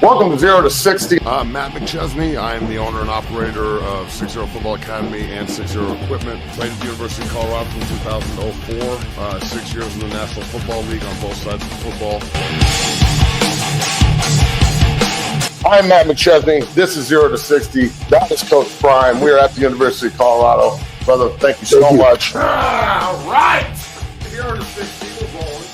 Welcome to 0 to 60. I'm Matt McChesney. I am the owner and operator of 6-0 Football Academy and 6-0 Equipment. Played at the University of Colorado from 2004. 6 years in the National Football League on both sides of football. I'm Matt McChesney. This is 0 to 60. That is Coach Prime. We are at the University of Colorado. Brother, thank you so much. All right. 0 to 60. We're rolling.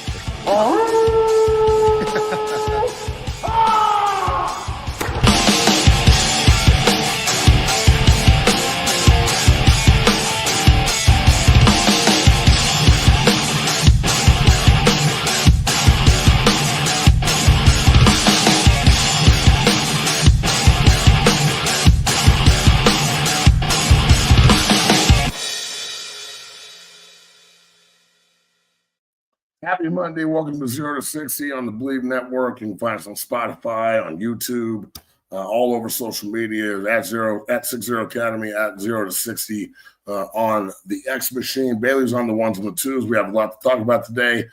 Happy Monday. Welcome to 0 to 60 on the Believe Network. You can find us on Spotify, on YouTube, all over social media, at 6-0 Academy, at 0 to 60 on the X Machine. Bailey's on the ones and the twos. We have a lot to talk about today.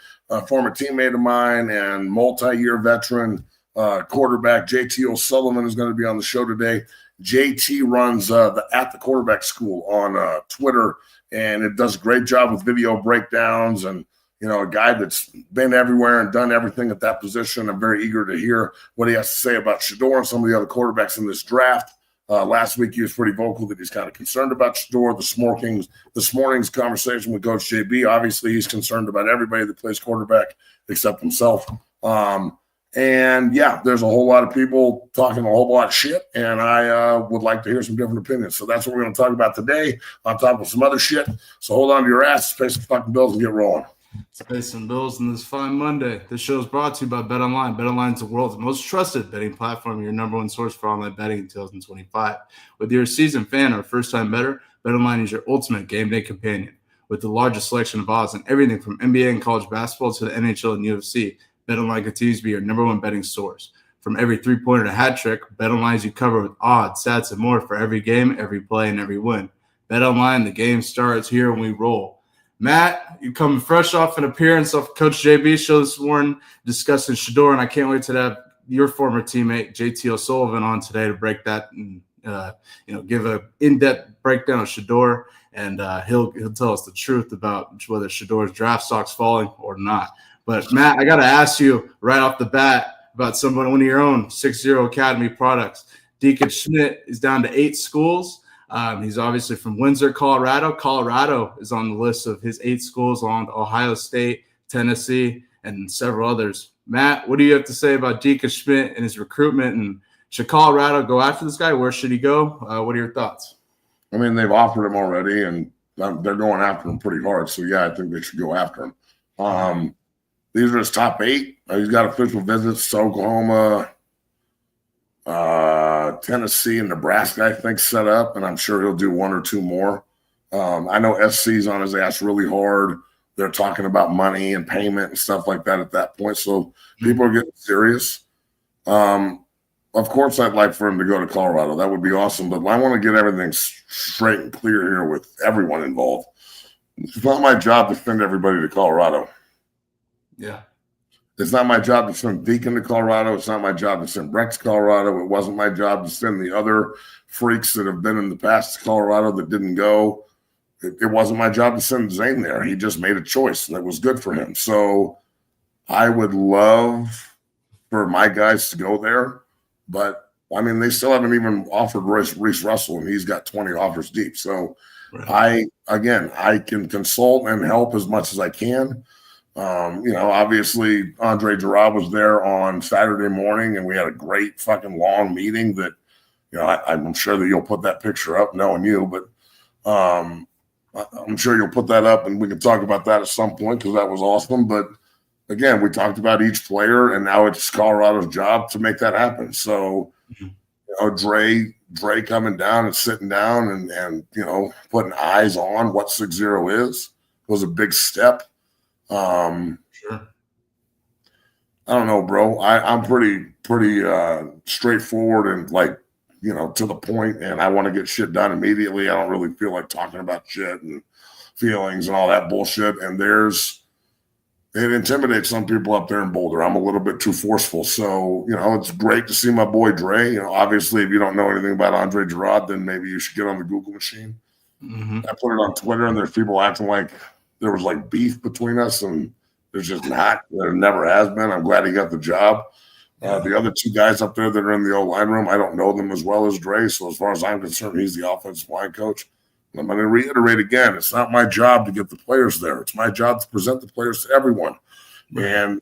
Former teammate of mine and multi-year veteran quarterback JT O'Sullivan is going to be on the show today. JT runs at the quarterback school on Twitter, and it does a great job with video breakdowns and a guy that's been everywhere and done everything at that position. I'm very eager to hear what he has to say about Shedeur and some of the other quarterbacks in this draft. Last week, he was pretty vocal that he's kind of concerned about Shedeur. This morning's conversation with Coach JB, obviously he's concerned about everybody that plays quarterback except himself. And yeah, there's a whole lot of people talking a whole lot of shit, and I would like to hear some different opinions. So that's what we're going to talk about today, on top of some other shit. So hold on to your ass, pay some fucking bills, and get rolling. Let's pay some bills on this fine Monday. This show is brought to you by BetOnline. BetOnline is the world's most trusted betting platform, your number one source for online betting in 2025. Whether you're a seasoned fan or a first-time bettor, BetOnline is your ultimate game day companion. With the largest selection of odds on everything from NBA and college basketball to the NHL and UFC, BetOnline continues to be your number one betting source. From every three-pointer to hat trick, BetOnline is you cover with odds, stats, and more for every game, every play, and every win. BetOnline, the game starts here and we roll. Matt, you come fresh off an appearance of Coach JB's show this morning discussing Shedeur, and I can't wait to have your former teammate JT O'Sullivan on today to break that and give an in-depth breakdown of Shedeur, and he'll tell us the truth about whether Shedeur's draft stock's falling or not. But Matt, I got to ask you right off the bat about one of your own 6-0 Academy products. Deacon Schmidt is down to 8 schools. He's obviously from Windsor, Colorado. Colorado is on the list of his 8 schools, along with Ohio State, Tennessee, and several others. Matt, what do you have to say about Deacon Schmidt and his recruitment? And should Colorado go after this guy? Where should he go? What are your thoughts? I mean, they've offered him already, and they're going after him pretty hard. So, yeah, I think they should go after him. These are his top 8. He's got official visits to Oklahoma, Tennessee, and Nebraska, I think, set up, and I'm sure he'll do 1 or 2 more. I know SC's on his ass really hard. They're talking about money and payment and stuff like that at that point, so people are getting serious. Of course, I'd like for him to go to Colorado. That would be awesome, but I want to get everything straight and clear here with everyone involved. It's not my job to send everybody to Colorado. Yeah. It's not my job to send Deacon to Colorado. It's not my job to send Breck to Colorado. It wasn't my job to send the other freaks that have been in the past to Colorado that didn't go. It wasn't my job to send Zane there. He just made a choice, and it was good for him. So I would love for my guys to go there, but, I mean, they still haven't even offered Reese Russell, and he's got 20 offers deep. So right. I can consult and help as much as I can. Obviously Andre Gerard was there on Saturday morning, and we had a great fucking long meeting that, I'm sure that you'll put that picture up, knowing you, but I'm sure you'll put that up and we can talk about that at some point because that was awesome. But again, we talked about each player, and now it's Colorado's job to make that happen. So, Dre coming down and sitting down and putting eyes on what 6-0 is was a big step. Sure. I don't know, bro. I'm pretty straightforward and to the point, and I want to get shit done immediately. I don't really feel like talking about shit and feelings and all that bullshit. And there's it intimidates some people up there in Boulder. I'm a little bit too forceful. So, it's great to see my boy Dre. Obviously, if you don't know anything about Andre Gerard, then maybe you should get on the Google machine. Mm-hmm. I put it on Twitter, and there's people acting like there was like beef between us, and there's just not. There never has been. I'm glad he got the job. The other two guys up there that are in the O-line room, I don't know them as well as Dre. So as far as I'm concerned, he's the offensive line coach. I'm going to reiterate again, it's not my job to get the players there. It's my job to present the players to everyone. Right. And,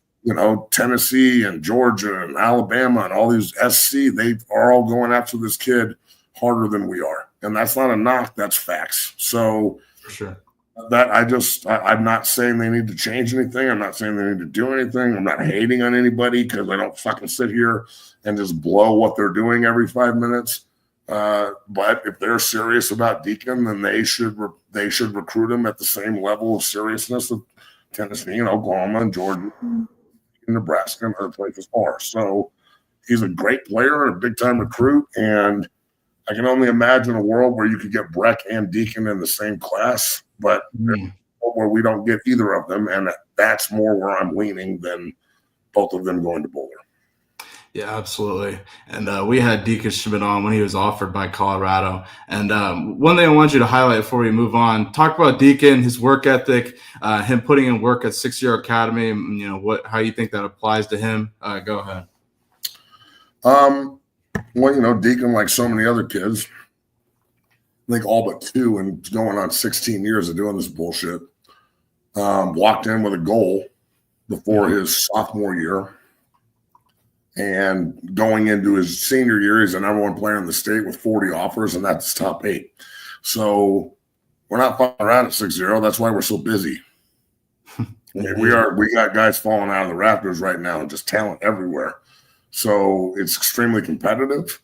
Tennessee and Georgia and Alabama and all these SC, they are all going after this kid harder than we are. And that's not a knock, that's facts. So for sure. I'm not saying they need to change anything. I'm not saying they need to do anything. I'm not hating on anybody because I don't fucking sit here and just blow what they're doing every 5 minutes. But if they're serious about Deacon, then they should recruit him at the same level of seriousness that Tennessee and Oklahoma and Georgia and Nebraska and other places are. So he's a great player and a big-time recruit, and I can only imagine a world where you could get Breck and Deacon in the same class, but where we don't get either of them, and that's more where I'm leaning than both of them going to Boulder. Yeah, absolutely. And we had Deacon Schmidt on when he was offered by Colorado. And one thing I want you to highlight before we move on, talk about Deacon, his work ethic, him putting in work at 6-Year Academy, and, how you think that applies to him. Go ahead. Well, Deacon, like so many other kids, I think all but 2 and going on 16 years of doing this bullshit, walked in with a goal before his sophomore year. And going into his senior year, he's the number 1 player in the state with 40 offers, and that's top 8. So we're not falling around at 6-0. That's why we're so busy. We got guys falling out of the rafters right now and just talent everywhere. So it's extremely competitive.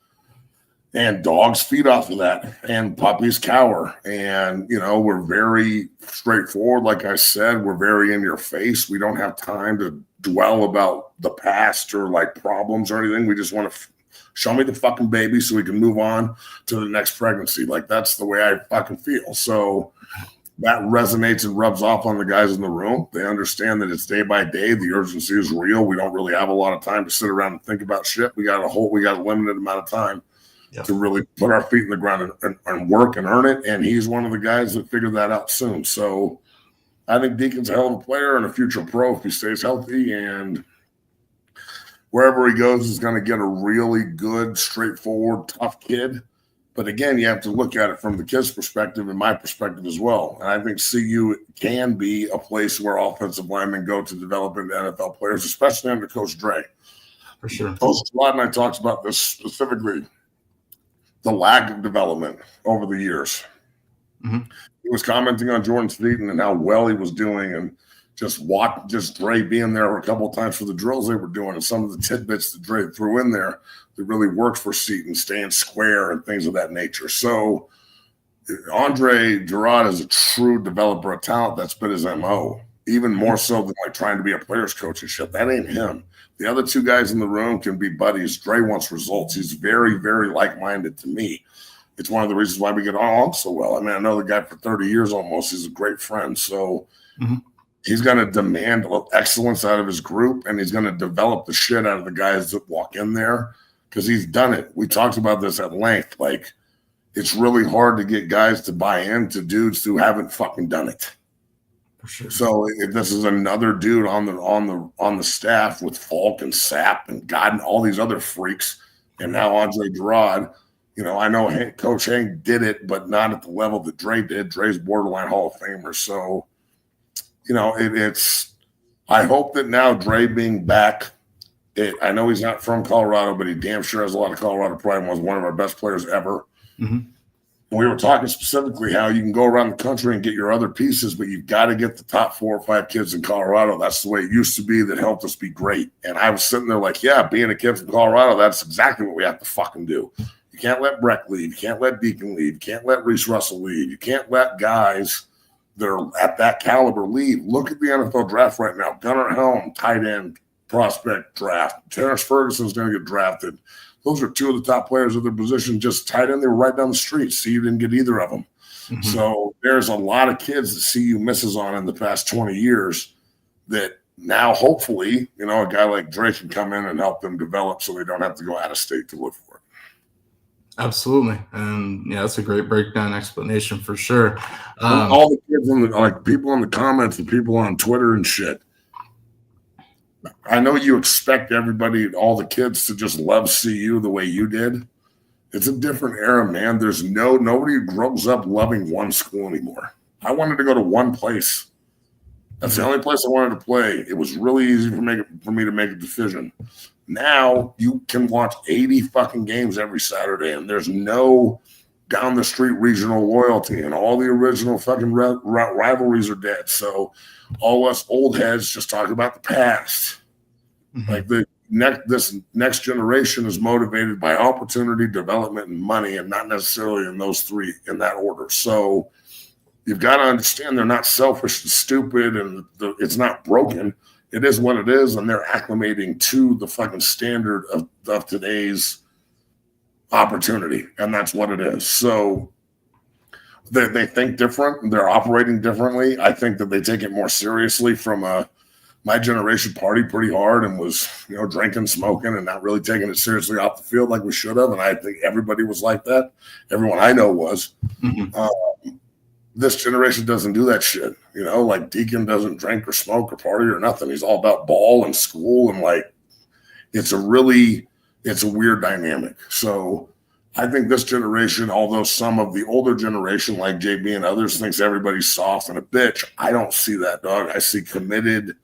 And dogs feed off of that, and puppies cower. And, we're very straightforward. Like I said, we're very in your face. We don't have time to dwell about the past or like problems or anything. We just want to show me the fucking baby so we can move on to the next pregnancy. Like, that's the way I fucking feel. So that resonates and rubs off on the guys in the room. They understand that it's day by day. The urgency is real. We don't really have a lot of time to sit around and think about shit. We got a limited amount of time to really put our feet in the ground and work and earn it. And he's one of the guys that figured that out soon. So I think Deacon's a hell of a player and a future pro if he stays healthy. And wherever he goes, he's going to get a really good, straightforward, tough kid. But again, you have to look at it from the kid's perspective and my perspective as well. And I think CU can be a place where offensive linemen go to develop into NFL players, especially under Coach Dre. For sure. Coach Swad and I talked about this specifically. The lack of development over the years. Mm-hmm. He was commenting on Jordan Sneeden and how well he was doing, and just Dre being there a couple of times for the drills they were doing, and some of the tidbits that Dre threw in there that really worked for Seton, staying square and things of that nature. So Andre Gerard is a true developer of talent. That's been his MO, even more so than like trying to be a player's coach and shit. That ain't him. The other 2 guys in the room can be buddies. Dre wants results. He's very, very like-minded to me. It's one of the reasons why we get along so well. I mean, I know the guy for 30 years almost. He's a great friend. So he's going to demand excellence out of his group, and he's going to develop the shit out of the guys that walk in there because he's done it. We talked about this at length. Like, it's really hard to get guys to buy into dudes who haven't fucking done it. Sure. So if this is another dude on the staff with Falk and Sapp and God and all these other freaks, and now Andre Gerard, I know Coach Hank did it, but not at the level that Dre did. Dre's borderline Hall of Famer. So, it's. I hope that now Dre being back, I know he's not from Colorado, but he damn sure has a lot of Colorado pride and was one of our best players ever. Mm-hmm. We were talking specifically how you can go around the country and get your other pieces, but you've got to get the top 4 or 5 kids in Colorado. That's the way it used to be that helped us be great. And I was sitting there like, yeah, being a kid from Colorado, that's exactly what we have to fucking do. You can't let Breck leave. You can't let Deacon leave. You can't let Reese Russell leave. You can't let guys that are at that caliber leave. Look at the NFL draft right now. Gunnar Helm, tight end prospect draft. Terrence Ferguson's going to get drafted. Those are 2 of the top players of their position, just tight end. They were right down the street. CU didn't get either of them. Mm-hmm. So there's a lot of kids that CU misses on in the past 20 years that now, hopefully, a guy like Drake can come in and help them develop so they don't have to go out of state to look for it. Absolutely. And yeah, that's a great breakdown explanation for sure. All the kids people in the comments and people on Twitter and shit. I know you expect everybody, all the kids, to just love CU the way you did. It's a different era, man. There's nobody grows up loving one school anymore. I wanted to go to one place. That's the only place I wanted to play. It was really easy for me to make a decision. Now you can watch 80 fucking games every Saturday, and there's no down the street regional loyalty, and all the original fucking rivalries are dead. So all us old heads just talk about the past. Like this next generation is motivated by opportunity, development, and money, and not necessarily in those three in that order. So you've got to understand they're not selfish and stupid, and it's not broken. It is what it is, and they're acclimating to the fucking standard of today's opportunity, and that's what it is. So they think different, and they're operating differently. I think that they take it more seriously from my generation partied pretty hard and was, drinking, smoking, and not really taking it seriously off the field like we should have. And I think everybody was like that. Everyone I know was. This generation doesn't do that shit. Like Deacon doesn't drink or smoke or party or nothing. He's all about ball and school. And it's a weird dynamic. So I think this generation, although some of the older generation like JB and others thinks everybody's soft and a bitch, I don't see that, dog. I see committed,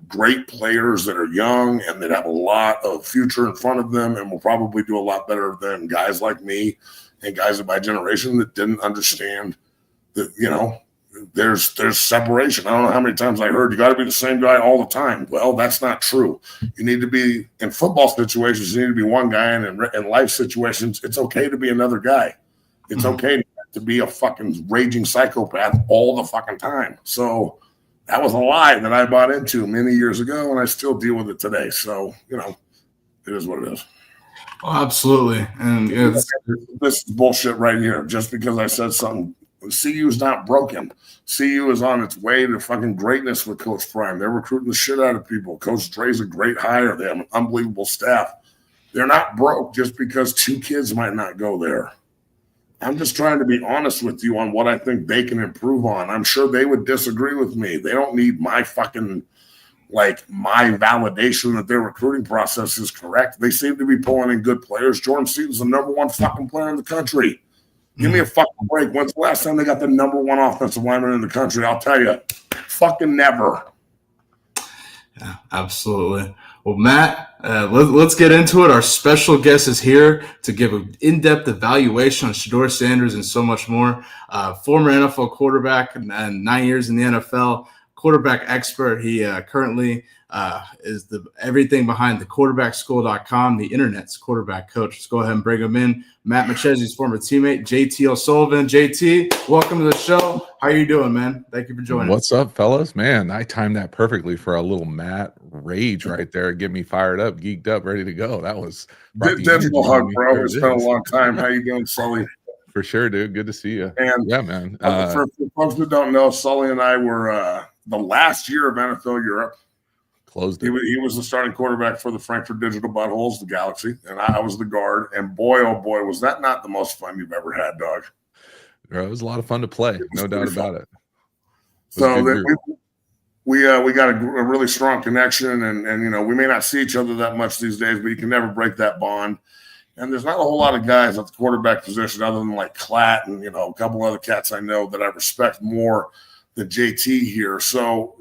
great players that are young and that have a lot of future in front of them and will probably do a lot better than guys like me and guys of my generation that didn't understand that, there's separation. I don't know how many times I heard you got to be the same guy all the time. Well, that's not true. You need to be in football situations. You need to be one guy, and in life situations, it's okay to be another guy. It's okay to be a fucking raging psychopath all the fucking time. So that was a lie that I bought into many years ago, and I still deal with it today. So, it is what it is. Oh, absolutely. And this is bullshit right here. Just because I said something, CU is not broken. CU is on its way to fucking greatness with Coach Prime. They're recruiting the shit out of people. Coach Dre's a great hire. They have an unbelievable staff. They're not broke just because two kids might not go there. I'm just trying to be honest with you on what I think they can improve on. I'm sure they would disagree with me. They don't need my fucking my validation that their recruiting process is correct. They seem to be pulling in good players. Jordan Seaton's the number one fucking player in the country. Give me a fucking break. When's the last time they got the number one offensive lineman in the country? I'll tell you, fucking never. Yeah, absolutely. Well, Matt, let's get into it. Our special guest is here to give an in-depth evaluation on Shedeur Sanders and so much more. Former NFL quarterback and 9 years in the NFL, quarterback expert. He currently is everything behind the quarterbackschool.com, the internet's quarterback coach. Let's go ahead and bring him in. Matt Machezi's former teammate, JT O'Sullivan. JT, welcome to the show. How are you doing, man? Thank you for joining. What's up, fellas? Man, I timed that perfectly for a little Matt rage right there. Get me fired up, geeked up, ready to go. That was digital hug, bro. It's been a long time. How you doing, Sully? For sure, dude. Good to see you. And yeah, man. For folks who don't know, Sully and I were the last year of NFL Europe. Closed it. He was the starting quarterback for the Frankfurt Digital Buttholes, the Galaxy, and I was the guard. And boy, oh boy, was that not the most fun you've ever had, dog. It was a lot of fun to play, no doubt about it. So we got a really strong connection, and we may not see each other that much these days, but you can never break that bond. And there's not a whole lot of guys at the quarterback position other than like Klatt and a couple other cats I know that I respect more than JT here. So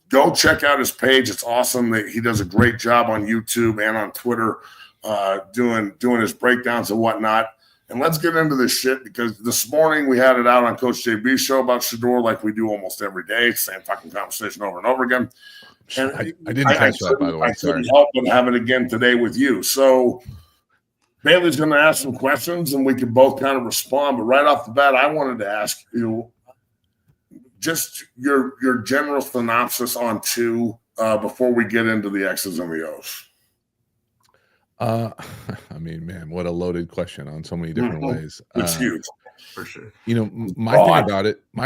go check out his page. It's awesome. He does a great job on YouTube and on Twitter doing his breakdowns and whatnot. And let's get into this shit because this morning we had it out on Coach JB's show about Shedeur like we do almost every day. Same fucking conversation over and over again. And I didn't catch that, by the way. I couldn't help but have it again today with you. So Bailey's going to ask some questions and we can both kind of respond. But right off the bat, I wanted to ask you just your general synopsis on two before we get into the X's and the O's. I mean, man, what a loaded question on so many different ways. It's huge. for sure. You know, my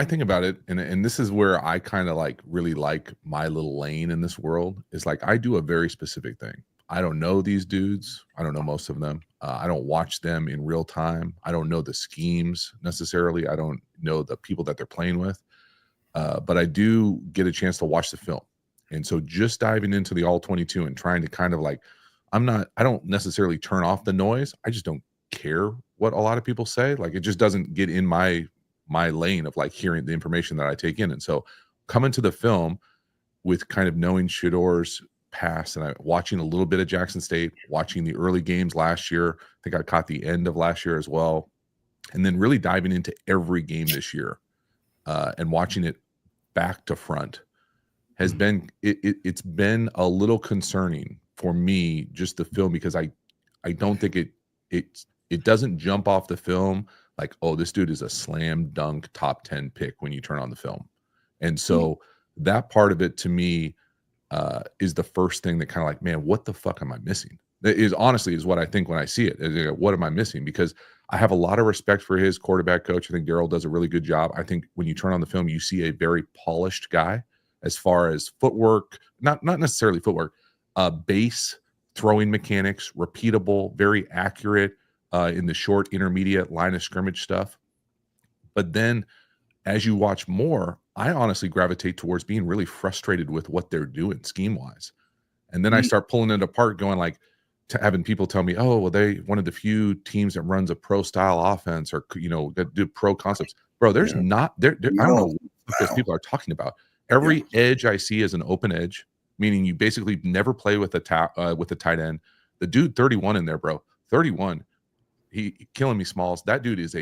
thing about it, and this is where I kind of like really like my little lane in this world is like I do a very specific thing. I don't know these dudes. I don't know most of them. I don't watch them in real time. I don't know the schemes necessarily. I don't know the people that they're playing with. But I do get a chance to watch the film. And so just diving into the all 22 and trying to kind of like, I don't necessarily turn off the noise. I just don't care what a lot of people say. Like it just doesn't get in my lane of like hearing the information that I take in. And so coming to the film with kind of knowing Shedeur's past and watching a little bit of Jackson State, watching the early games last year. I think I caught the end of last year as well. And then really diving into every game this year and watching it back to front has been, it's been a little concerning for me, just the film, because I don't think it doesn't jump off the film like, oh, this dude is a slam dunk top 10 pick when you turn on the film. And so that part of it to me is the first thing that kind of like, man, what the fuck am I missing? That is honestly is what I think when I see it. What am I missing? Because I have a lot of respect for his quarterback coach. I think Darryl does a really good job. I think when you turn on the film, you see a very polished guy as far as footwork, not necessarily footwork, base throwing mechanics, repeatable, very accurate in the short, intermediate line of scrimmage stuff. But then as you watch more, I honestly gravitate towards being really frustrated with what they're doing scheme-wise. And then I start pulling it apart, going like, to having people tell me, oh, well, they one of the few teams that runs a pro style offense or, you know, that do pro concepts. Bro, there's not there. I don't know what those people are talking about. Every edge I see is an open edge, meaning you basically never play with a tight end. The dude 31 in there, bro. 31. He killing me, Smalls. That dude is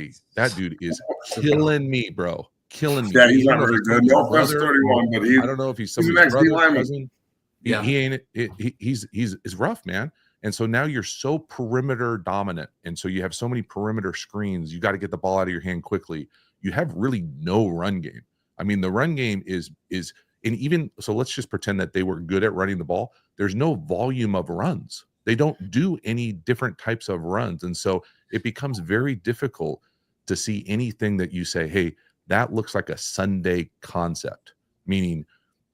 killing me, bro. Killing me. Yeah, he's not very good. No offense, 31, but I don't know if he's somebody's brother, cousin. He ain't. He's rough, man. And so now you're so perimeter dominant, and so you have so many perimeter screens. You got to get the ball out of your hand quickly. You have really no run game. I mean, the run game is, and even so, let's just pretend that they were good at running the ball. There's no volume of runs. They don't do any different types of runs, and so it becomes very difficult to see anything that you say, hey, that looks like a Sunday concept, meaning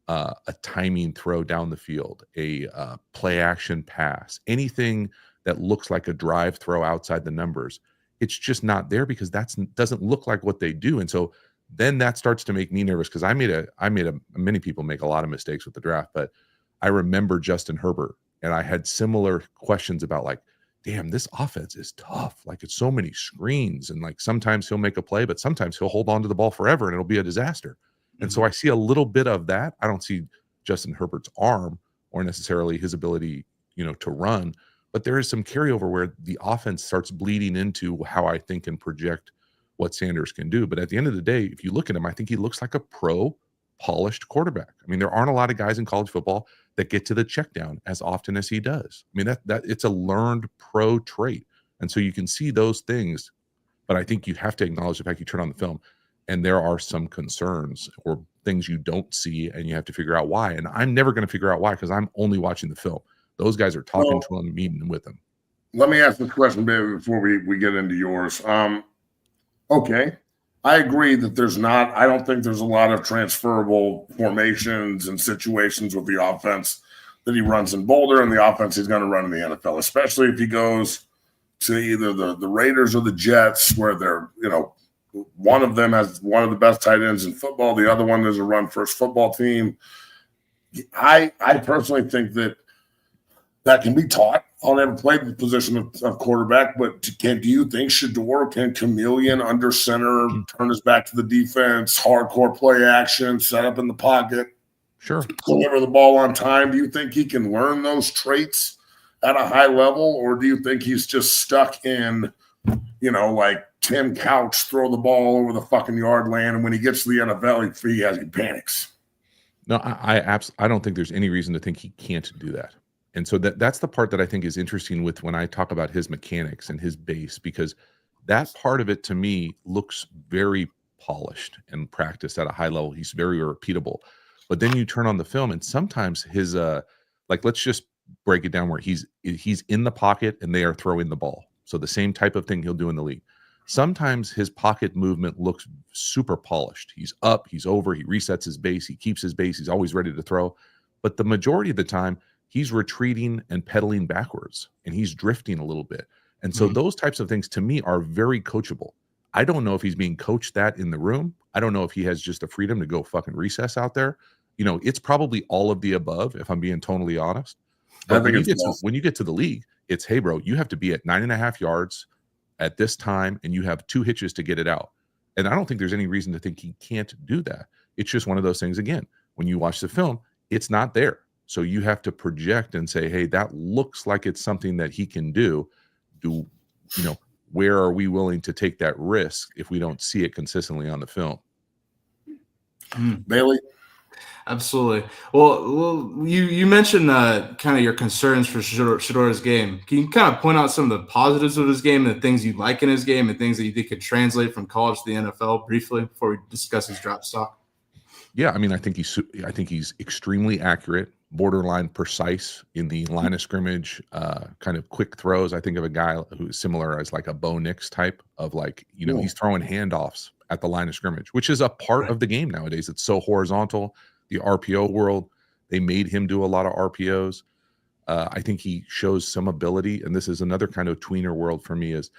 a timing throw down the field, a play action pass, anything that looks like a drive throw outside the numbers. It's just not there because doesn't look like what they do. And so then that starts to make me nervous because many people make a lot of mistakes with the draft, but I remember Justin Herbert and I had similar questions about like, damn, this offense is tough. Like it's so many screens and like sometimes he'll make a play, but sometimes he'll hold on to the ball forever and it'll be a disaster. And so I see a little bit of that. I don't see Justin Herbert's arm or necessarily his ability, you know, to run, but there is some carryover where the offense starts bleeding into how I think and project what Sanders can do. But at the end of the day, if you look at him, I think he looks like a pro polished quarterback. I mean, there aren't a lot of guys in college football that get to the check down as often as he does. I mean, that it's a learned pro trait. And so you can see those things, but I think you have to acknowledge the fact you turn on the film and there are some concerns or things you don't see and you have to figure out why. And I'm never going to figure out why because I'm only watching the film. Those guys are talking to him, meeting with him. Let me ask this question, baby, before we get into yours. Okay. I agree that I don't think there's a lot of transferable formations and situations with the offense that he runs in Boulder and the offense he's going to run in the NFL, especially if he goes to either the Raiders or the Jets, where they're, you know, one of them has one of the best tight ends in football. The other one is a run-first football team. I personally think that can be taught. I'll never play the position of quarterback, but do you think Shedeur can chameleon under center, turn his back to the defense, hardcore play action, set up in the pocket, sure, deliver the ball on time? Do you think he can learn those traits at a high level, or do you think he's just stuck in, you know, like Tim Couch, throw the ball over the fucking yard land, and when he gets to the NFL, he panics? No, I don't think there's any reason to think he can't do that. And so that's the part that I think is interesting with when I talk about his mechanics and his base, because that part of it to me looks very polished and practiced at a high level. He's very repeatable. But then you turn on the film and sometimes his like, let's just break it down where he's in the pocket and they are throwing the ball. So the same type of thing he'll do in the league. Sometimes his pocket movement looks super polished. He's up, he's over, he resets his base, he keeps his base, he's always ready to throw. But the majority of the time, he's retreating and pedaling backwards, and he's drifting a little bit. And so those types of things to me are very coachable. I don't know if he's being coached that in the room. I don't know if he has just the freedom to go fucking recess out there. It's probably all of the above, if I'm being totally honest. But when you get to the league, it's, hey, bro, you have to be at 9.5 yards at this time, and you have 2 hitches to get it out. And I don't think there's any reason to think he can't do that. It's just one of those things, again, when you watch the film, it's not there. So you have to project and say, hey, that looks like it's something that he can do. Where are we willing to take that risk if we don't see it consistently on the film? Bailey? Absolutely. Well, you mentioned kind of your concerns for Shedeur's game. Can you kind of point out some of the positives of his game and the things you like in his game and things that you think could translate from college to the NFL briefly before we discuss his draft stock? Yeah, I mean, I think he's extremely accurate, borderline precise in the line of scrimmage, kind of quick throws. I think of a guy who's similar as like a Bo Nix type of he's throwing handoffs at the line of scrimmage, which is a part of the game nowadays. It's so horizontal. The RPO world, they made him do a lot of RPOs. I think he shows some ability, and this is another kind of tweener world for me, is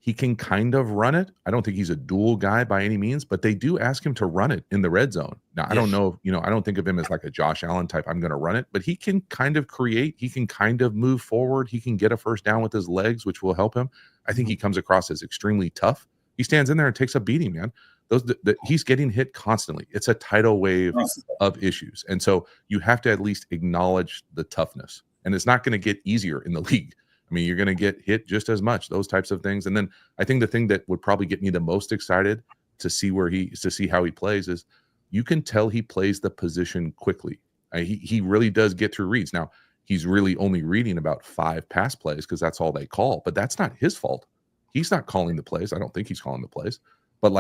he can kind of run it. I don't think he's a dual guy by any means, but they do ask him to run it in the red zone. Now, I don't know, I don't think of him as like a Josh Allen type, I'm going to run it, but he can kind of create, he can kind of move forward. He can get a first down with his legs, which will help him. I think he comes across as extremely tough. He stands in there and takes a beating, man. He's getting hit constantly. It's a tidal wave of issues. And so you have to at least acknowledge the toughness. And it's not going to get easier in the league. I mean, you're going to get hit just as much, those types of things. And then I think the thing that would probably get me the most excited to see how he plays is you can tell he plays the position quickly. He really does get through reads. Now, he's really only reading about 5 pass plays because that's all they call, but that's not his fault. He's not calling the plays. I don't think he's calling the plays. But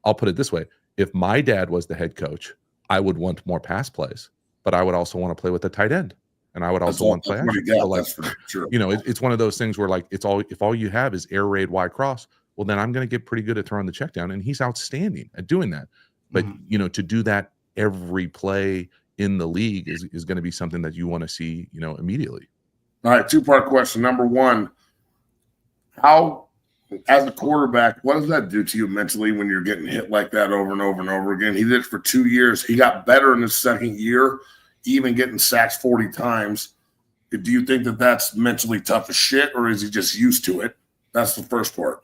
I'll put it this way. If my dad was the head coach, I would want more pass plays, but I would also want to play with the tight end. And I would also want to play action. That's for sure. It's one of those things where if all you have is air raid Y cross, well, then I'm going to get pretty good at throwing the check down. And he's outstanding at doing that. But, to do that every play in the league is going to be something that you want to see, immediately. All right. 2-part question. Number one, how, as a quarterback, what does that do to you mentally when you're getting hit like that over and over and over again? He did it for 2 years. He got better in his second year, even getting sacked 40 times. Do you think that that's mentally tough as shit, or is he just used to it? That's the first part.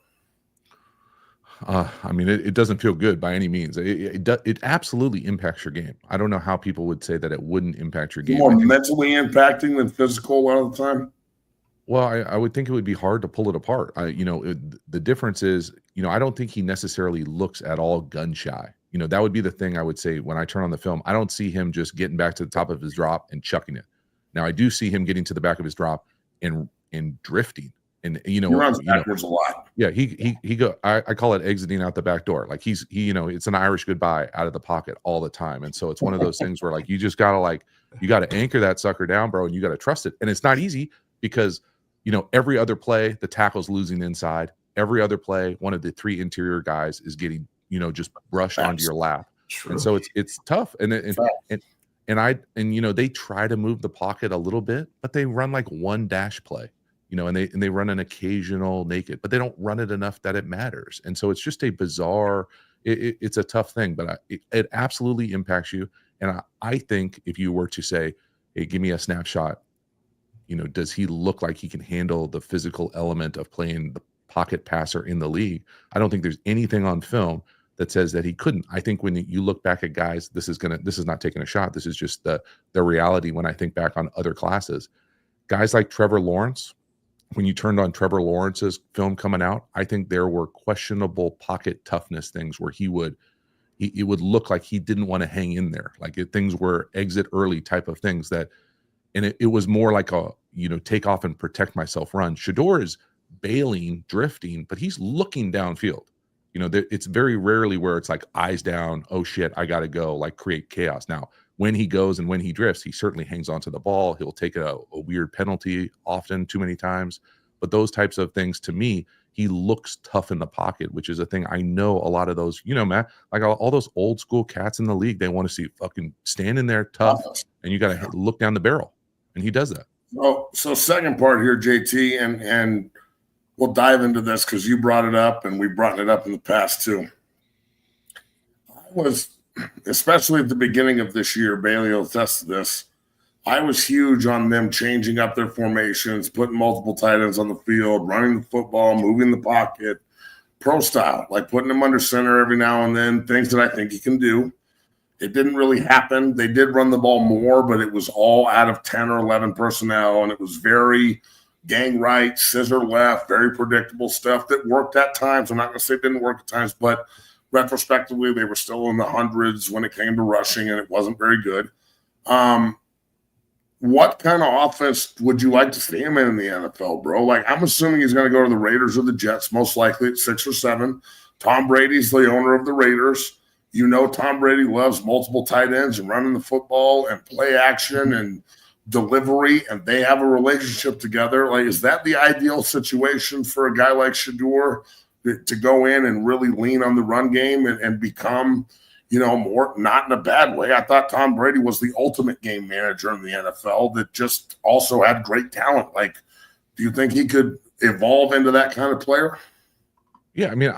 I mean, it doesn't feel good by any means. It absolutely impacts your game. I don't know how people would say that it wouldn't impact your game. More mentally impacting than physical a lot of the time? Well, I would think it would be hard to pull it apart. The difference is, I don't think he necessarily looks at all gun shy. That would be the thing I would say when I turn on the film. I don't see him just getting back to the top of his drop and chucking it. Now, I do see him getting to the back of his drop and drifting. And he runs backwards a lot. Yeah, he go. I call it exiting out the back door. Like it's an Irish goodbye out of the pocket all the time. And so it's one of those things where you just gotta you gotta anchor that sucker down, bro, and you gotta trust it. And it's not easy because every other play the tackle's losing inside. Every other play, one of the 3 interior guys is getting just brushed onto your lap. True. And so it's tough. And they try to move the pocket a little bit, but they run one dash play. And they run an occasional naked, but they don't run it enough that it matters. And so it's just a bizarre, it's a tough thing, but it absolutely impacts you. And I think if you were to say, hey, give me a snapshot, does he look like he can handle the physical element of playing the pocket passer in the league? I don't think there's anything on film that says that he couldn't. I think when you look back at guys, this is not taking a shot. This is just the reality when I think back on other classes. Guys like Trevor Lawrence, when you turned on Trevor Lawrence's film coming out, I think there were questionable pocket toughness things where it would look like he didn't want to hang in there. Things were exit early type of things and it was more like a, take off and protect myself run. Shedeur is bailing, drifting, but he's looking downfield. It's very rarely where it's eyes down, oh shit, I got to go, create chaos. Now, when he goes and when he drifts, he certainly hangs onto the ball. He'll take a weird penalty often, too many times. But those types of things, to me, he looks tough in the pocket, which is a thing I know a lot of those, you know, Matt, like all those old school cats in the league, they want to see fucking stand in there tough, and you got to look down the barrel, and he does that. Oh, so second part here, JT, and we'll dive into this because you brought it up, and we brought it up in the past too. I was, especially at the beginning of this year, Bailey will attest to this, I was huge on them changing up their formations, putting multiple tight ends on the field, running the football, moving the pocket, pro style, like putting him under center every now and then, things that I think he can do. It didn't really happen. They did run the ball more, but it was all out of 10 or 11 personnel, and it was very gang right, scissor left, very predictable stuff that worked at times. I'm not going to say it didn't work at times, but retrospectively, they were still in the hundreds when it came to rushing, and it wasn't very good. What kind of offense would you like to see him in the NFL, bro? Like, I'm assuming he's going to go to the Raiders or the Jets, most likely at 6 or 7. Tom Brady's the owner of the Raiders. You know, Tom Brady loves multiple tight ends and running the football and play action and delivery, and they have a relationship together. Like, is that the ideal situation for a guy like Shedeur to go in and really lean on the run game and become, you know, more, not in a bad way? I thought Tom Brady was the ultimate game manager in the NFL that just also had great talent. Like, do you think he could evolve into that kind of player? Yeah, I mean,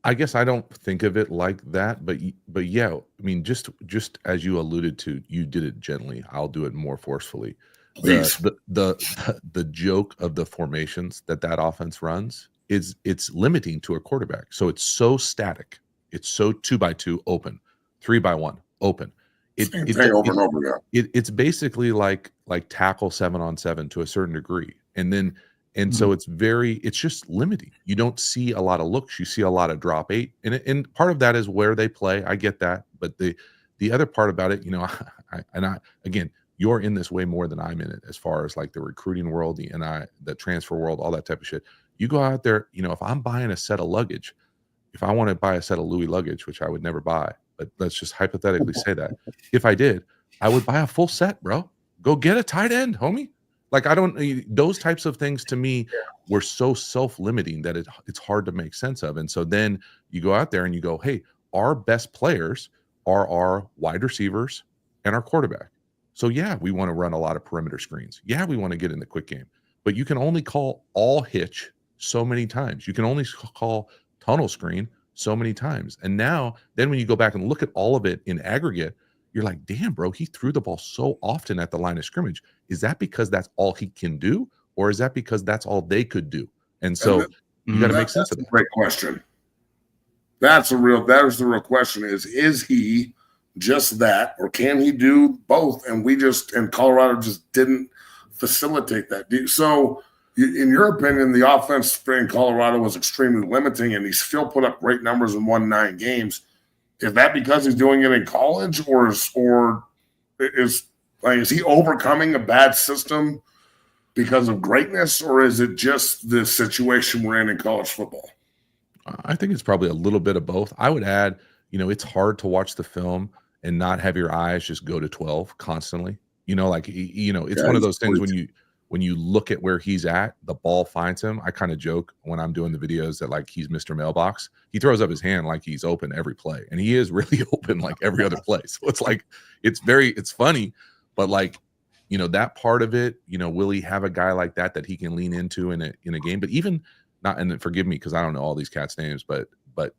I guess I don't think of it like that, but yeah, I mean, just as you alluded to, you did it gently. I'll do it more forcefully. The joke of the formations that offense runs is it's limiting to a quarterback. So it's so static. It's so 2x2 open, 3x1 open. It's basically like tackle 7-on-7 to a certain degree, and so it's just limiting. You don't see a lot of looks. You see a lot of drop 8, and part of that is where they play. I get that, but the other part about it, you know, again, you're in this way more than I'm in it as far as like the recruiting world, the transfer world, all that type of shit. You go out there, you know, if I'm buying a set of luggage, if I want to buy a set of Louis luggage, which I would never buy, but let's just hypothetically say that if I did, I would buy a full set, bro. Go get a tight end, homie. Like, those types of things to me were so self-limiting that it's hard to make sense of. And so then you go out there and you go, hey, our best players are our wide receivers and our quarterback. So yeah, we want to run a lot of perimeter screens. Yeah, we want to get in the quick game, but you can only call all hitch so many times. You can only call tunnel screen so many times. And now then when you go back and look at all of it in aggregate, you're like, damn, bro, he threw the ball so often at the line of scrimmage. Is that because that's all he can do? Or is that because that's all they could do? And so you got to make sense of that. Great question. That is the real question is he just that, or can he do both? And Colorado just didn't facilitate that. So in your opinion, the offense in Colorado was extremely limiting, and he still put up great numbers and won 9 games. Is that because he's doing it in college, or is he overcoming a bad system because of greatness, or is it just the situation we're in college football? I think it's probably a little bit of both. I would add, you know, it's hard to watch the film and not have your eyes just go to 12 constantly. You know, like, you know, it's one of those things when you look at where he's at, the ball finds him. I kind of joke when I'm doing the videos that like he's Mr. Mailbox. He throws up his hand like he's open every play, and he is really open like every other play. So it's like it's funny, but like, you know, that part of it, you know, will he have a guy like that he can lean into in a game? But even not, and forgive me because I don't know all these cats' names, but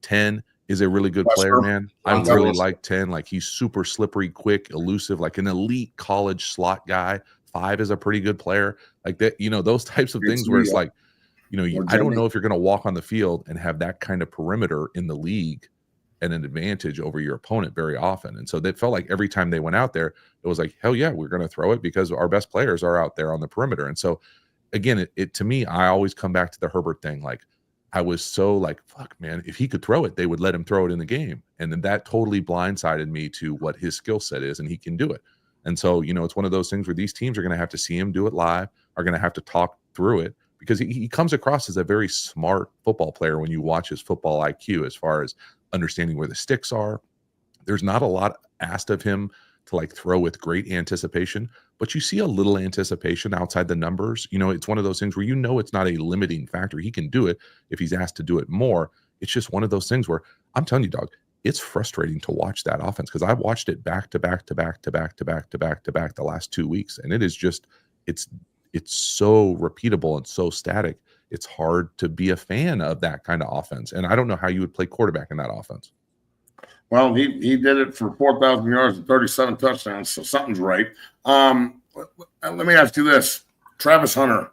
10 is a really good player, man. I really like 10. Like, he's super slippery, quick, elusive, like an elite college slot guy. 5 is a pretty good player, like that. You know, those types of things where it's like, you know, I don't know if you're going to walk on the field and have that kind of perimeter in the league and an advantage over your opponent very often. And so that felt like every time they went out there, it was like, hell yeah, we're going to throw it because our best players are out there on the perimeter. And so again, it to me, I always come back to the Herbert thing. Like, I was so like, fuck, man, if he could throw it, they would let him throw it in the game. And then that totally blindsided me to what his skill set is, and he can do it. And so, you know, it's one of those things where these teams are going to have to see him do it live, are going to have to talk through it, because he comes across as a very smart football player when you watch his football IQ as far as understanding where the sticks are. There's not a lot asked of him to like throw with great anticipation, but you see a little anticipation outside the numbers. It's one of those things where it's not a limiting factor. He can do it if he's asked to do it more. It's just one of those things where I'm telling you, dog, it's frustrating to watch that offense because I've watched it back to back to back to back to back to back to back the last 2 weeks, and it is just it's so repeatable and so static. It's hard to be a fan of that kind of offense, and I don't know how you would play quarterback in that offense. Well, he did it for 4,000 yards and 37 touchdowns, so something's right. Let me ask you this. Travis Hunter,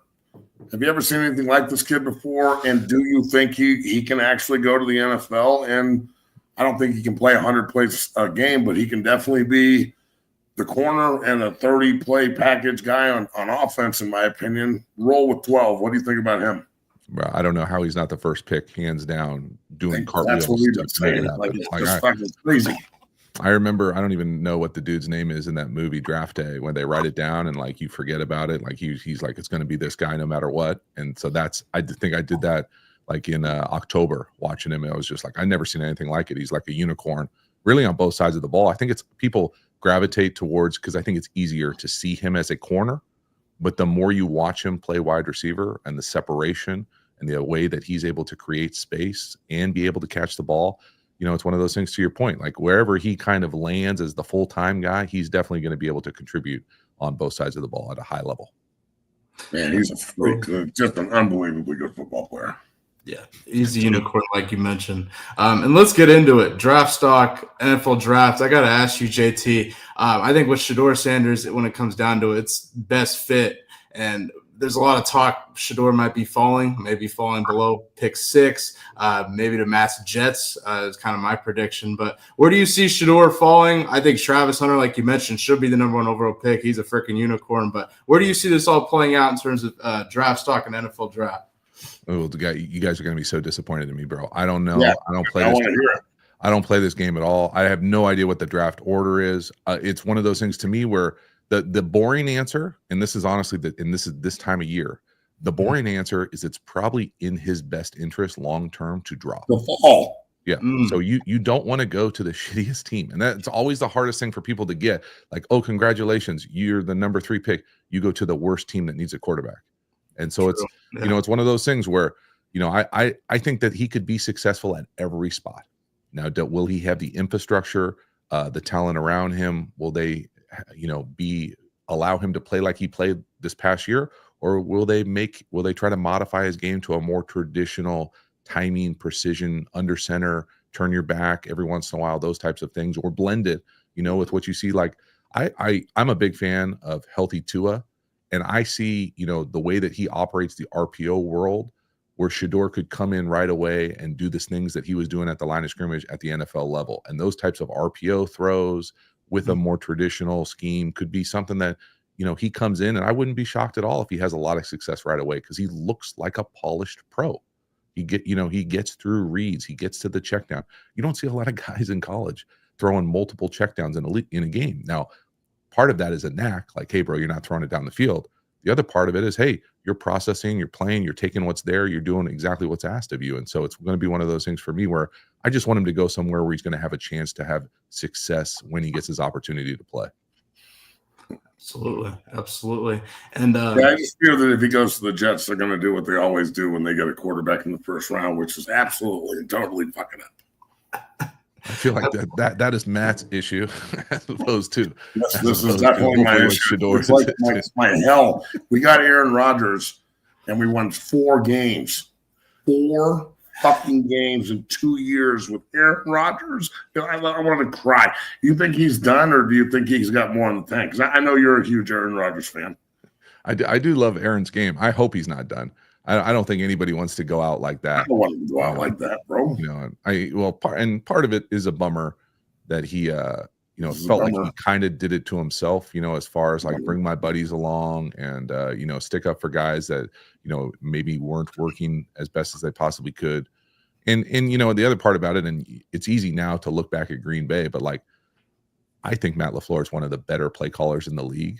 have you ever seen anything like this kid before, and do you think he can actually go to the NFL? And I don't think he can play 100 plays a game, but he can definitely be the corner and a 30-play package guy on offense, in my opinion. Roll with 12. What do you think about him? Bro, I don't know how he's not the first pick, hands down, doing cartwheels. That's what we've been saying. Like, it's just fucking crazy. I remember, I don't even know what the dude's name is in that movie Draft Day, when they write it down and like you forget about it. Like he's like, it's going to be this guy no matter what. And so I think I did that like in October watching him. I was just like, I've never seen anything like it. He's like a unicorn really on both sides of the ball. I think it's people gravitate towards, because I think it's easier to see him as a corner, but the more you watch him play wide receiver and the separation and the way that he's able to create space and be able to catch the ball, it's one of those things, to your point, like wherever he kind of lands as the full-time guy, he's definitely going to be able to contribute on both sides of the ball at a high level. Man, he's a freak, just an unbelievably good football player. Yeah, he's a unicorn, like you mentioned. And let's get into it. Draft stock, NFL draft. I got to ask you, JT. I think with Shedeur Sanders, when it comes down to it, it's best fit. And there's a lot of talk Shedeur might be maybe falling below pick 6, maybe to Matt's Jets is kind of my prediction. But where do you see Shedeur falling? I think Travis Hunter, like you mentioned, should be the number 1 overall pick. He's a freaking unicorn. But where do you see this all playing out in terms of draft stock and NFL draft? Oh, you guys are going to be so disappointed in me, bro. I don't know. Yeah, I don't play this game. I don't play this game at all. I have no idea what the draft order is. It's one of those things to me where the boring answer, and this is honestly this time of year, the boring answer is it's probably in his best interest long term to drop. The fall. Yeah. So you don't want to go to the shittiest team. And that's always the hardest thing for people to get. Like, oh, congratulations, you're the number 3 pick. You go to the worst team that needs a quarterback. And so it's, it's one of those things where, I think that he could be successful at every spot. Now, will he have the infrastructure, the talent around him? Will they, allow him to play like he played this past year? Or will they try to modify his game to a more traditional timing, precision, under center, turn your back every once in a while, those types of things, or blend it, with what you see? Like I'm a big fan of healthy Tua. And I see, the way that he operates the RPO world, where Shedeur could come in right away and do the things that he was doing at the line of scrimmage at the NFL level. And those types of RPO throws with a more traditional scheme could be something that, he comes in, and I wouldn't be shocked at all if he has a lot of success right away, because he looks like a polished pro. He gets through reads. He gets to the check down. You don't see a lot of guys in college throwing multiple checkdowns in a game. Now, part of that is a knack, like, hey, bro, you're not throwing it down the field. The other part of it is, hey, you're processing, you're playing, you're taking what's there, you're doing exactly what's asked of you. And so it's going to be one of those things for me where I just want him to go somewhere where he's going to have a chance to have success when he gets his opportunity to play. Absolutely. And I just feel that if he goes to the Jets, they're going to do what they always do when they get a quarterback in the first round, which is absolutely and totally fucking up. I feel like that is Matt's issue as opposed to this is definitely my issue. It's like my hell. We got Aaron Rodgers and we won 4 games. 4 fucking games in 2 years with Aaron Rodgers. I want to cry. You think he's done, or do you think he's got more in the tank? Because I know you're a huge Aaron Rodgers fan. I do love Aaron's game. I hope he's not done. I don't think anybody wants to go out like that. I don't want him to go out like that, bro. Part of it is a bummer that he felt like he kind of did it to himself, as far as like bring my buddies along and stick up for guys that maybe weren't working as best as they possibly could. And the other part about it, and it's easy now to look back at Green Bay, but like I think Matt LaFleur is one of the better play callers in the league.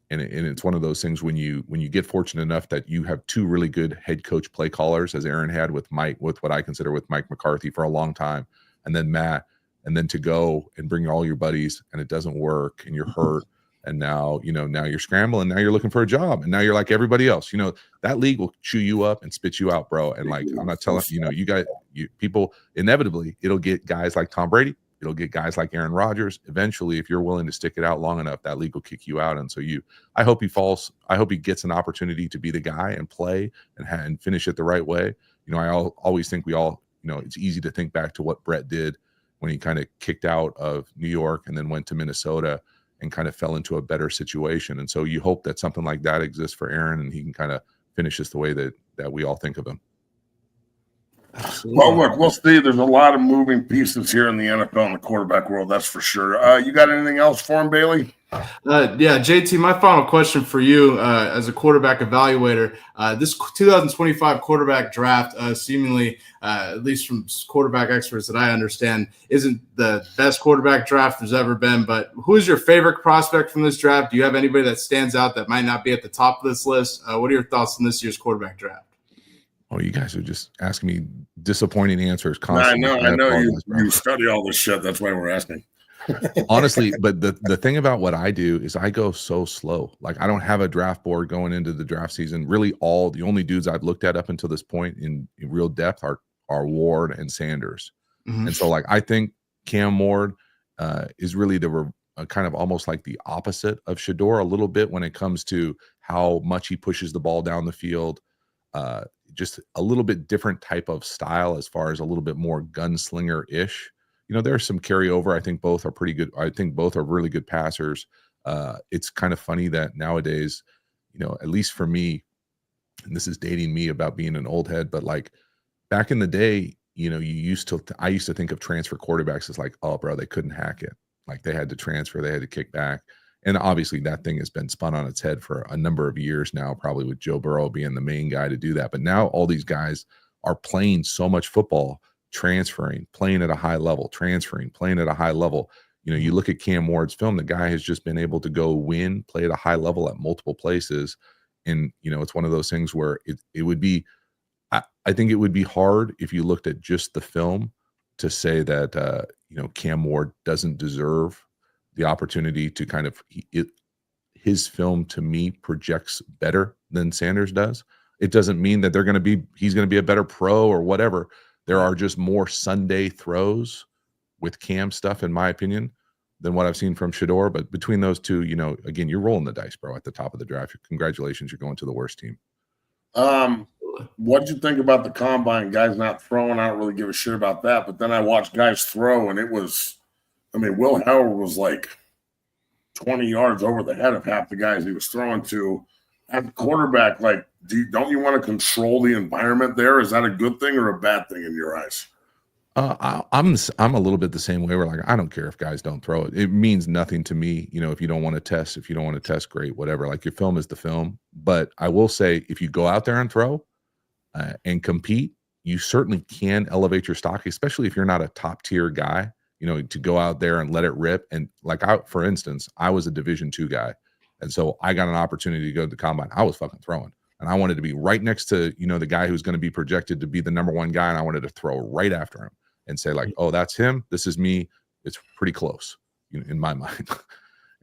And it's one of those things when you get fortunate enough that you have 2 really good head coach play callers, as Aaron had with what I consider with Mike McCarthy for a long time, and then Matt, and then to go and bring all your buddies and it doesn't work and you're hurt. And now, now you're scrambling. Now you're looking for a job. And now you're like everybody else. That league will chew you up and spit you out, bro. And like, I'm not telling people, inevitably, it'll get guys like Tom Brady. It'll get guys like Aaron Rodgers. Eventually, if you're willing to stick it out long enough, that league will kick you out. And so I hope he gets an opportunity to be the guy and play and finish it the right way. I always think it's easy to think back to what Brett did when he kind of kicked out of New York and then went to Minnesota and kind of fell into a better situation. And so you hope that something like that exists for Aaron and he can kind of finish this the way that we all think of him. Absolutely. Well, look, we'll see. There's a lot of moving pieces here in the NFL and the quarterback world, that's for sure. You got anything else for him, Bailey? Yeah, JT, my final question for you as a quarterback evaluator. This 2025 quarterback draft seemingly, at least from quarterback experts that I understand, isn't the best quarterback draft there's ever been. But who is your favorite prospect from this draft? Do you have anybody that stands out that might not be at the top of this list? What are your thoughts on this year's quarterback draft? Oh, you guys are just asking me disappointing answers constantly. I know you study all this shit. That's why we're asking. Honestly, but the thing about what I do is I go so slow. Like, I don't have a draft board going into the draft season. Really, the only dudes I've looked at up until this point in real depth are Ward and Sanders. Mm-hmm. And so, like, I think Cam Ward is really kind of almost like the opposite of Shedeur a little bit when it comes to how much he pushes the ball down the field. Just a little bit different type of style as far as a little bit more gunslinger-ish. There's some carryover. I think both are pretty good. I think both are really good passers. It's kind of funny that nowadays, at least for me, and this is dating me about being an old head, but like back in the day, I used to think of transfer quarterbacks as like, oh, bro, they couldn't hack it. Like they had to transfer, they had to kick back. And obviously that thing has been spun on its head for a number of years now, probably with Joe Burrow being the main guy to do that. But now all these guys are playing so much football, transferring, playing at a high level, transferring, playing at a high level. You look at Cam Ward's film, the guy has just been able to go win, play at a high level at multiple places. And, it's one of those things where it would be, I think it would be hard if you looked at just the film to say that, Cam Ward doesn't deserve the opportunity to kind of his film to me projects better than Sanders does. It doesn't mean that he's going to be a better pro or whatever. There are just more Sunday throws with Cam stuff, in my opinion, than what I've seen from Shedeur. But between those two, again, you're rolling the dice, bro, at the top of the draft. Congratulations, you're going to the worst team. What did you think about the combine? Guys not throwing, I don't really give a shit about that. But then I watched guys throw, and it was, Will Howard was like 20 yards over the head of half the guys he was throwing to. At the quarterback, like, don't you want to control the environment there? Is that a good thing or a bad thing in your eyes? I'm a little bit the same way. We're like, I don't care if guys don't throw it. It means nothing to me. If you don't want to test, great, whatever. Like, your film is the film. But I will say, if you go out there and throw and compete, you certainly can elevate your stock, especially if you're not a top tier guy. To go out there and let it rip. And like, for instance, I was a Division II guy. And so I got an opportunity to go to the combine. I was fucking throwing. And I wanted to be right next to, the guy who's going to be projected to be the number one guy. And I wanted to throw right after him and say like, oh, that's him. This is me. It's pretty close in my mind.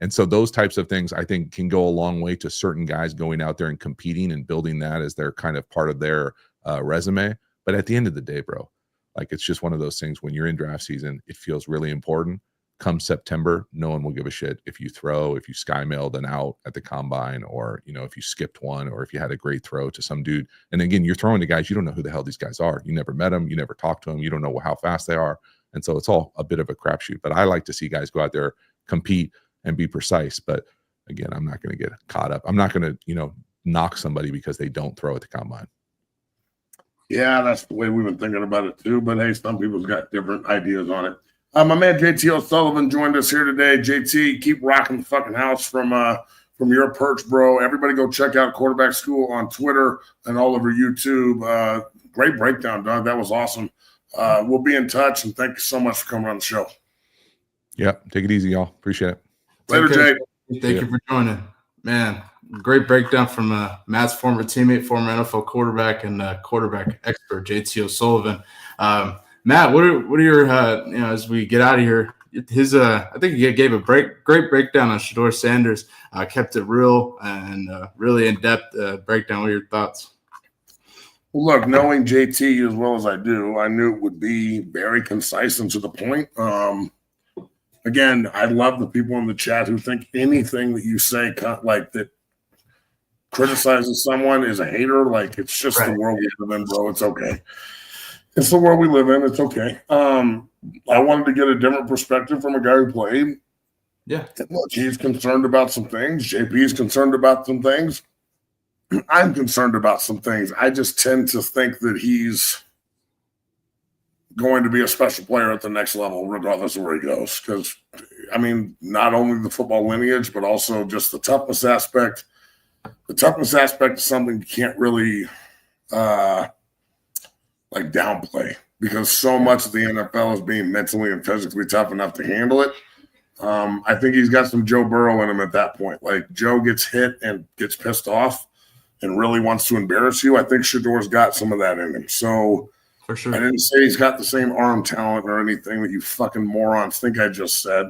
And so those types of things, I think, can go a long way to certain guys going out there and competing and building that as their kind of part of their resume. But at the end of the day, bro, like, it's just one of those things when you're in draft season, it feels really important. Come September, no one will give a shit if you throw, if you sky mailed an out at the combine, or, if you skipped one, or if you had a great throw to some dude. And again, you're throwing to guys, you don't know who the hell these guys are. You never met them. You never talked to them. You don't know how fast they are. And so it's all a bit of a crapshoot. But I like to see guys go out there, compete, and be precise. But again, I'm not going to get caught up. I'm not going to, knock somebody because they don't throw at the combine. Yeah, that's the way we've been thinking about it too. But hey, some people's got different ideas on it. My man JT O'Sullivan joined us here today. JT, keep rocking the fucking house from your perch, bro. Everybody go check out Quarterback School on Twitter and all over YouTube. Great breakdown, Doug. That was awesome. We'll be in touch, and thank you so much for coming on the show. Yep. Take it easy, y'all. Appreciate it. Later, Jay. Thank you for joining. Man, great breakdown from Matt's former teammate, former NFL quarterback, and quarterback expert, JT O'Sullivan. Matt, what are your as we get out of here, I think he gave a great breakdown on Shedeur Sanders. Kept it real and really in depth breakdown. What are your thoughts? Well, look, knowing JT as well as I do, I knew it would be very concise and to the point. Again, I love the people in the chat who think anything that you say, like that, criticizes someone is a hater. Like, it's just the world we live in, bro. It's okay. It's the world we live in. It's okay. I wanted to get a different perspective from a guy who played. Yeah. Look, he's concerned about some things. JP's concerned about some things. I'm concerned about some things. I just tend to think that he's going to be a special player at the next level, regardless of where he goes. Because, I mean, not only the football lineage, but also just the toughness aspect. The toughness aspect is something you can't really like downplay, because so much of the NFL is being mentally and physically tough enough to handle it. I think he's got some Joe Burrow in him at that point. Like, Joe gets hit and gets pissed off and really wants to embarrass you. I think Shedeur's got some of that in him. So for sure, I didn't say he's got the same arm talent or anything that you fucking morons think I just said.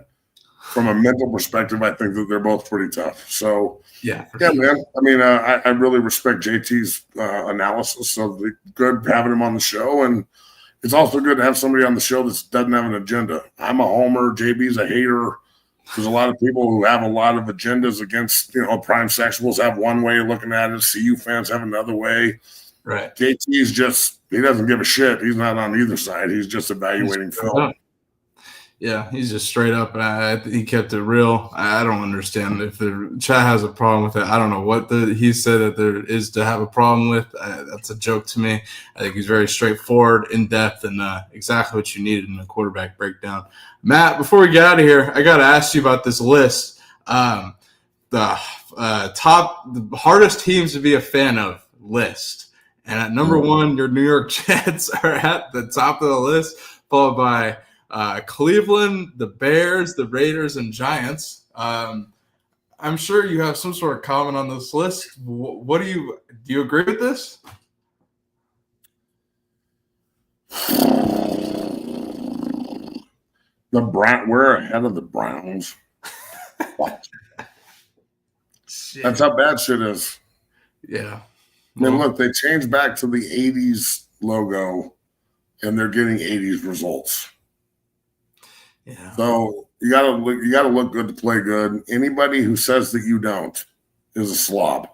From a mental perspective, I think that they're both pretty tough. So yeah, sure. Man. I mean, I really respect JT's analysis. So good having him on the show, and it's also good to have somebody on the show that doesn't have an agenda. I'm a homer. JB's a hater. There's a lot of people who have a lot of agendas against, prime sexuals have one way of looking at it. CU fans have another way. Right. JT's just, he doesn't give a shit. He's not on either side. He's just evaluating film. Yeah, he's just straight up. He kept it real. I don't understand if the chat has a problem with it. I don't know what he said that there is to have a problem with. That's a joke to me. I think he's very straightforward, in depth, and exactly what you needed in a quarterback breakdown. Matt, before we get out of here, I got to ask you about this list. The hardest teams to be a fan of list. And at number one, your New York Jets are at the top of the list, followed by Cleveland, the Bears, the Raiders, and Giants. I'm sure you have some sort of comment on this list. What do you agree with this? We're ahead of the Browns. That's how bad shit is. Yeah. I mean, look, they changed back to the 80s logo, and they're getting 80s results. Yeah. So you gotta look good to play good. Anybody who says that you don't is a slob.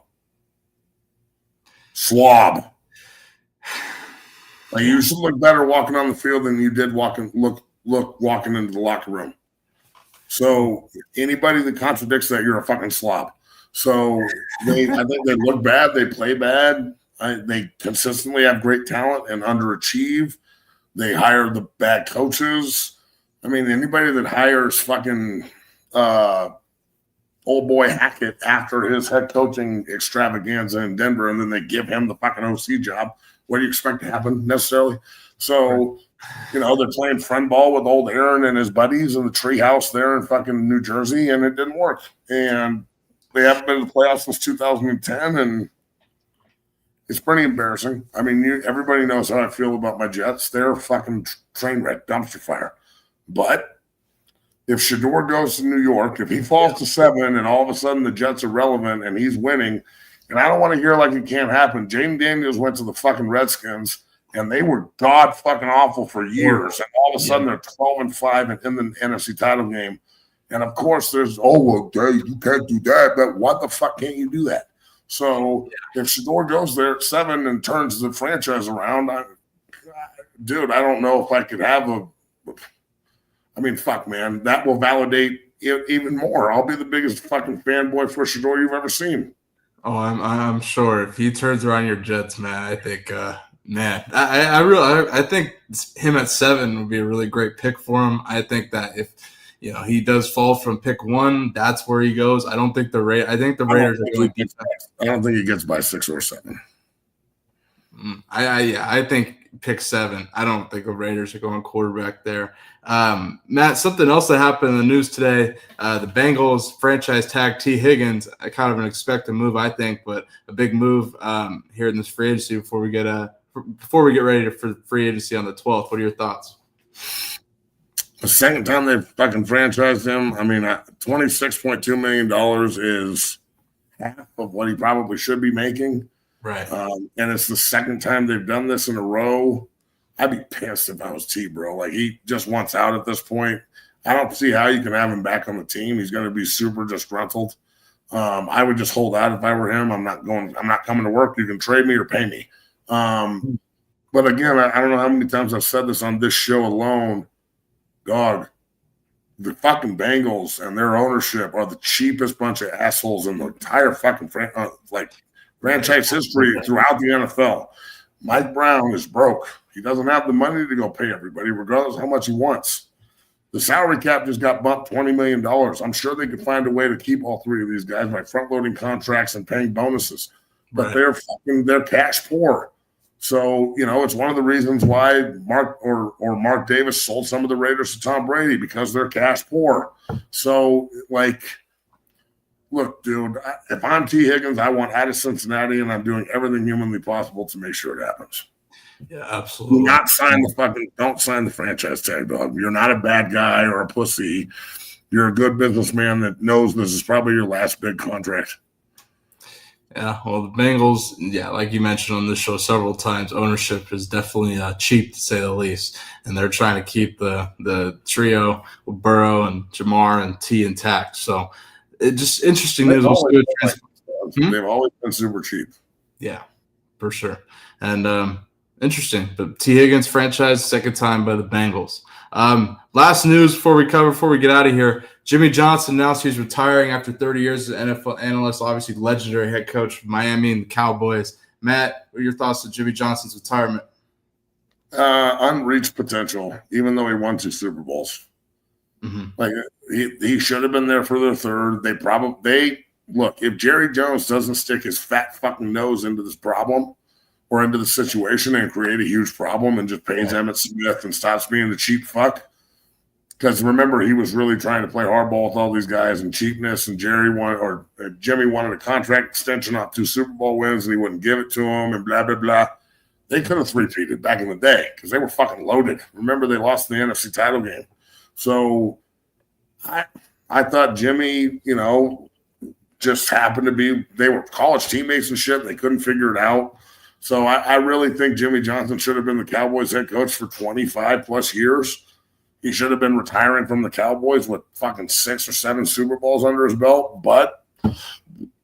Slob. Like, you should look better walking on the field than you did walking into the locker room. So anybody that contradicts that, you're a fucking slob. So I think they look bad, they play bad, they consistently have great talent and underachieve. They hire the bad coaches. I mean, anybody that hires fucking old boy Hackett after his head coaching extravaganza in Denver, and then they give him the fucking OC job, what do you expect to happen necessarily? So, they're playing friend ball with old Aaron and his buddies in the treehouse there in fucking New Jersey, and it didn't work. And they haven't been in the playoffs since 2010, and it's pretty embarrassing. I mean, everybody knows how I feel about my Jets. They're fucking train wreck, dumpster fire. But if Shedeur goes to New York, if he falls to 7 and all of a sudden the Jets are relevant and he's winning, and I don't want to hear like it can't happen. Jaden Daniels went to the fucking Redskins, and they were god fucking awful for years. And all of a sudden they're 12-5 and in the NFC title game. And of course there's, you can't do that. But what the fuck can't you do that? So if Shedeur goes there at 7 and turns the franchise around, I don't know if I could have fuck, man. That will validate it even more. I'll be the biggest fucking fanboy for Shedeur you've ever seen. Oh, I'm sure if he turns around your Jets, man, I think, I think him at 7 would be a really great pick for him. I think that if he does fall from pick 1, that's where he goes. I don't think the Raiders are going to. I don't think he gets by 6 or 7. I think pick 7. I don't think the Raiders are going quarterback there. Matt, something else that happened in the news today, the Bengals franchise tag T. Higgins, kind of an expected move, I think, but a big move here in this free agency before we get ready for free agency on the 12th. What are your thoughts? The second time they've fucking franchised him, I mean, $26.2 million is half of what he probably should be making. Right. And it's the second time they've done this in a row. I'd be pissed if I was T, bro. Like, he just wants out at this point. I don't see how you can have him back on the team. He's going to be super disgruntled. I would just hold out if I were him. I'm not coming to work. You can trade me or pay me. But again, I don't know how many times I've said this on this show alone. Dog, the fucking Bengals and their ownership are the cheapest bunch of assholes in the entire fucking franchise history throughout the NFL. Mike Brown is broke. He doesn't have the money to go pay everybody, regardless of how much he wants. The salary cap just got bumped $20 million. I'm sure they could find a way to keep all three of these guys by front-loading contracts and paying bonuses. But they're cash poor. So, it's one of the reasons why Mark Davis sold some of the Raiders to Tom Brady, because they're cash poor. So, look, dude, if I'm T. Higgins, I want out of Cincinnati, and I'm doing everything humanly possible to make sure it happens. Yeah, absolutely. Don't sign the franchise tag, dog. You're not a bad guy or a pussy. You're a good businessman that knows this is probably your last big contract. Yeah, well, the Bengals, like you mentioned on this show several times, ownership is definitely cheap, to say the least. And they're trying to keep the trio with Burrow and Jamar and T intact. So it's just interesting news. They've always been super cheap. Yeah, for sure. And interesting. But T. Higgins franchise, second time by the Bengals. Last news before we get out of here. Jimmy Johnson announced he's retiring after 30 years as an NFL analyst, obviously legendary head coach of Miami and the Cowboys. Matt, what are your thoughts on Jimmy Johnson's retirement? Unreached potential, even though he won 2 Super Bowls. Mm-hmm. Like, he should have been there for their third. Look, if Jerry Jones doesn't stick his fat fucking nose into this problem or into the situation and create a huge problem and just pays Emmitt Smith and stops being the cheap fuck. Because remember, he was really trying to play hardball with all these guys and cheapness, and Jimmy wanted a contract extension off 2 Super Bowl wins, and he wouldn't give it to him, and blah, blah, blah. They could have three-peated back in the day because they were fucking loaded. Remember, they lost the NFC title game. So I thought Jimmy, just happened to be – they were college teammates and shit. They couldn't figure it out. So I really think Jimmy Johnson should have been the Cowboys head coach for 25-plus years. He should have been retiring from the Cowboys with fucking 6 or 7 Super Bowls under his belt, but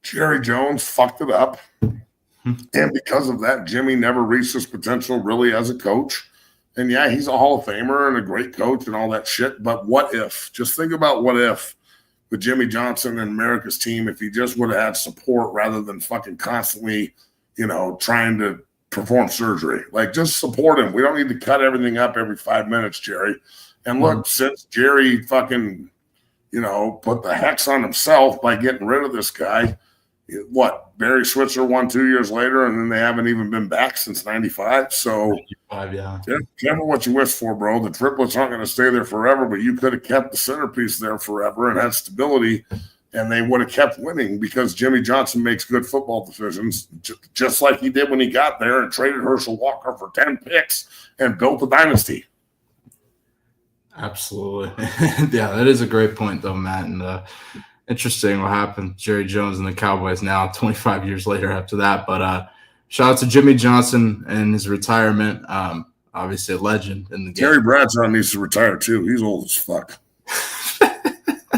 Jerry Jones fucked it up. And because of that, Jimmy never reached his potential really as a coach. And yeah, he's a Hall of Famer and a great coach and all that shit. But what if? Just think about what if with Jimmy Johnson and America's team, if he just would have had support rather than fucking constantly, trying to perform surgery. Like, just support him. We don't need to cut everything up every 5 minutes, Jerry. And look, since Jerry fucking, put the hex on himself by getting rid of this guy, Barry Switzer won 2 years later, and then they haven't even been back since 95. So, careful what you wish for, bro. The triplets aren't going to stay there forever, but you could have kept the centerpiece there forever and had stability, and they would have kept winning because Jimmy Johnson makes good football decisions, just like he did when he got there and traded Herschel Walker for 10 picks and built a dynasty. Absolutely. Yeah, that is a great point, though, Matt. And interesting what happened. Jerry Jones and the Cowboys now 25 years later after that. But shout out to Jimmy Johnson and his retirement. Obviously a legend in the game. Terry Bradshaw needs to retire, too. He's old as fuck.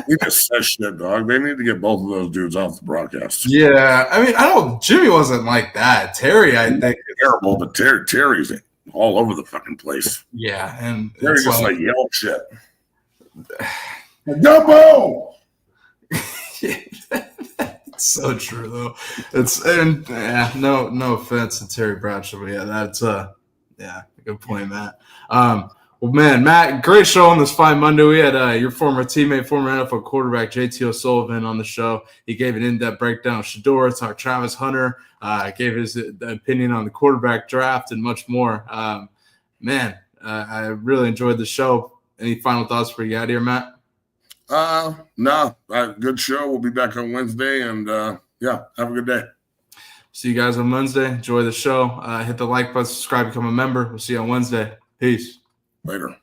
He just says shit, dog. They need to get both of those dudes off the broadcast. Yeah. I mean, Jimmy wasn't like that. Terry, I think. Terrible, but Terry's all over the fucking place. Yeah, and Terry just like yell shit. Dumbo! It's so true though. No offense to Terry Bradshaw, but yeah, that's good point, Matt. Well, man, Matt, great show on this fine Monday. We had your former teammate, former NFL quarterback JT O'Sullivan on the show. He gave an in-depth breakdown of Shedeur, talked Travis Hunter, gave his opinion on the quarterback draft and much more. I really enjoyed the show. Any final thoughts before you get out of here, Matt? No. Good show. We'll be back on Wednesday, and have a good day. See you guys on Wednesday. Enjoy the show. Hit the like button, subscribe, become a member. We'll see you on Wednesday. Peace. Later.